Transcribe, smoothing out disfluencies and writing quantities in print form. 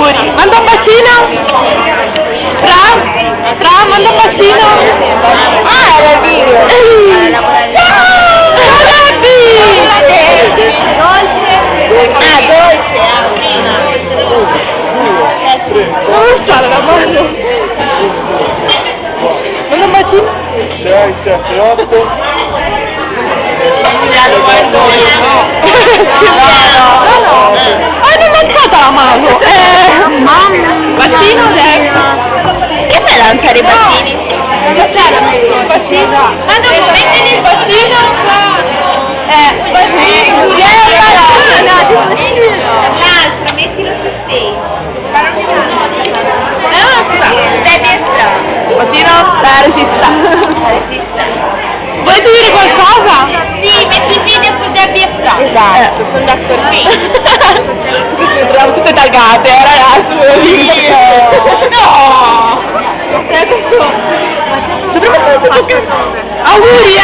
Auguri. Manda un bacino. Fra, manda un bacino. Ah, era il video. Ciao, Gabby. Dolce. Dove sta la mano? Manda un bacino. 6, 7, 8. No. Hai mangiato la mano. Mamma. Bacino adesso. Che fai lanciare i bacini? Il bacino. Ma dopo mettili il bacino. Bacino. L'altro, mettilo su te. Dai destra. Bacino, regista. Volete dire qualcosa? Sì, metti il video su Debbie e Fra. Esatto, sono d'accordo. Siamo tutte taggate, ragazzi. No! Auguri,